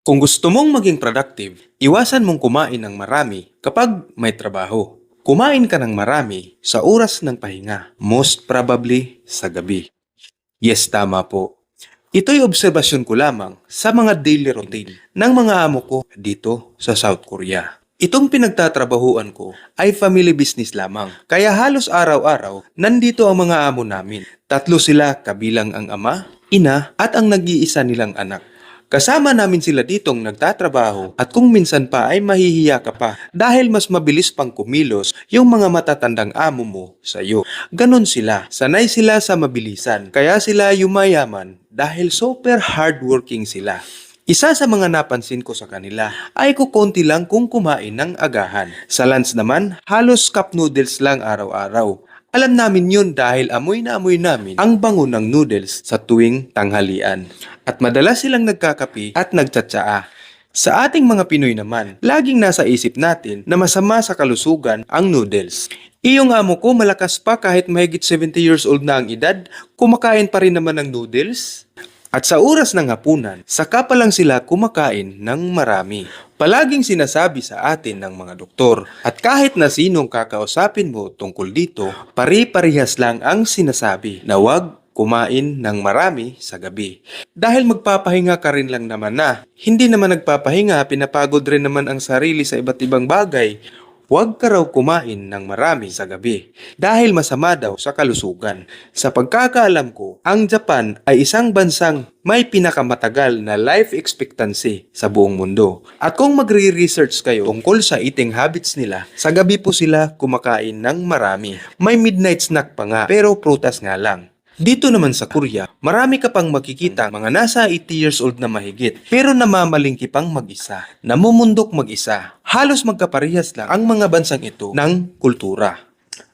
Kung gusto mong maging productive, iwasan mong kumain ng marami kapag may trabaho. Kumain ka ng marami sa oras ng pahinga, most probably sa gabi. Yes, tama po. Ito'y obserbasyon ko lamang sa mga daily routine ng mga amo ko dito sa South Korea. Itong pinagtatrabahuan ko ay family business lamang. Kaya halos araw-araw, nandito ang mga amo namin. Tatlo sila kabilang ang ama, ina at ang nag-iisa nilang anak. Kasama namin sila ditong nagtatrabaho at kung minsan pa ay mahihiya ka pa dahil mas mabilis pang kumilos yung mga matatandang amo mo sa iyo. Ganon sila, sanay sila sa mabilisan, kaya sila yumayaman dahil super hardworking sila. Isa sa mga napansin ko sa kanila ay kukonti lang kung kumain ng agahan. Sa lunch naman, halos cup noodles lang araw-araw. Alam namin yun dahil amoy na amoy namin ang bango ng noodles sa tuwing tanghalian. At madalas silang nagkakape at nagtsatsaa. Sa ating mga Pinoy naman, laging nasa isip natin na masama sa kalusugan ang noodles. Iyong amo ko malakas pa kahit mahigit 70 years old na ang edad, kumakain pa rin naman ng noodles. At sa oras ng hapunan, saka pa lang sila kumakain ng marami. Palaging sinasabi sa atin ng mga doktor. At kahit na sinong kakausapin mo tungkol dito, pare-parehas lang ang sinasabi na huwag kumain ng marami sa gabi. Dahil magpapahinga ka rin lang naman na. Hindi naman nagpapahinga, pinapagod rin naman ang sarili sa iba't ibang bagay. Huwag ka raw kumain ng marami sa gabi dahil masama daw sa kalusugan. Sa pagkakaalam ko, ang Japan ay isang bansang may pinakamatagal na life expectancy sa buong mundo. At kung magre-research kayo tungkol sa eating habits nila, sa gabi po sila kumakain ng marami. May midnight snack pa nga pero prutas nga lang. Dito naman sa Korea, marami ka pang makikita mga nasa 80 years old na mahigit pero namamalingki pang mag-isa, namumundok mag-isa. Halos magkaparehas lang ang mga bansang ito ng kultura.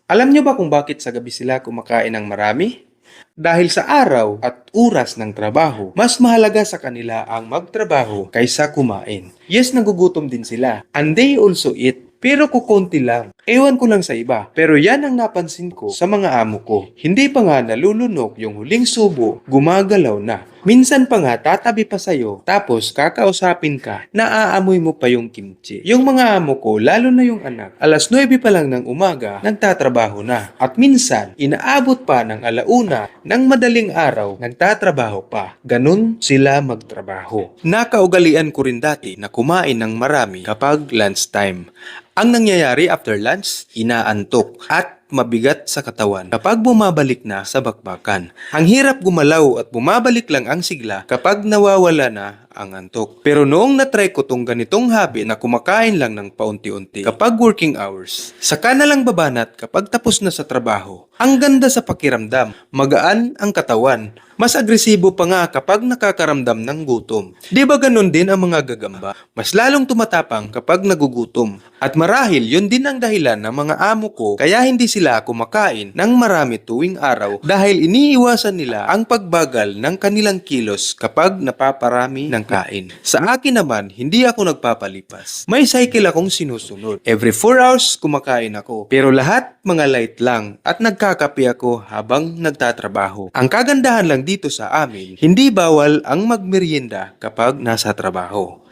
Alam nyo ba kung bakit sa gabi sila kumakain ng marami? Dahil sa araw at oras ng trabaho, mas mahalaga sa kanila ang magtrabaho kaysa kumain. Yes, nagugutom din sila. And they also eat. Pero kukunti lang. Ewan ko lang sa iba. Pero yan ang napansin ko sa mga amo ko. Hindi pa nga nalulunok yung huling subo, gumagalaw na. Minsan pa nga tatabi pa sa'yo, tapos kakausapin ka, naaamoy mo pa yung kimchi. Yung mga amo ko, lalo na yung anak, alas 9 pa lang ng umaga, nagtatrabaho na. At minsan, inaabot pa ng alauna ng madaling araw, nagtatrabaho pa. Ganun sila magtrabaho. Nakaugalian ko rin dati na kumain ng marami kapag lunchtime. Ang nangyayari after lunch, inaantok at mabigat sa katawan kapag bumabalik na sa bakbakan. Ang hirap gumalaw at bumabalik lang ang sigla kapag nawawala na ang antok. Pero noong natry ko tong ganitong habit na kumakain lang ng paunti-unti kapag working hours, saka na lang babanat kapag tapos na sa trabaho. Ang ganda sa pakiramdam, magaan ang katawan. Mas agresibo pa nga kapag nakakaramdam ng gutom. Di ba ganun din ang mga gagamba? Mas lalong tumatapang kapag nagugutom. At marahil yun din ang dahilan ng mga amo ko kaya hindi sila kumakain ng marami tuwing araw dahil iniiwasan nila ang pagbagal ng kanilang kilos kapag napaparami ng kain. Sa akin naman, hindi ako nagpapalipas. May cycle akong sinusunod. Every 4 hours kumakain ako. Pero lahat mga light lang at nagkakape ako habang nagtatrabaho. Ang kagandahan lang dito sa amin, hindi bawal ang magmerienda kapag nasa trabaho.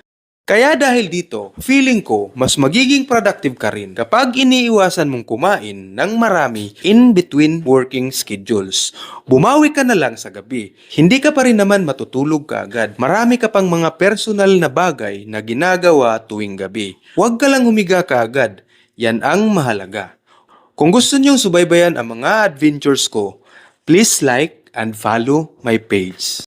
Kaya dahil dito, feeling ko mas magiging productive ka rin kapag iniiwasan mong kumain ng marami in between working schedules. Bumawi ka na lang sa gabi. Hindi ka pa rin naman matutulog ka agad. Marami ka pang mga personal na bagay na ginagawa tuwing gabi. Huwag ka lang humiga ka agad. Yan ang mahalaga. Kung gusto niyong subaybayan ang mga adventures ko, please like and follow my page.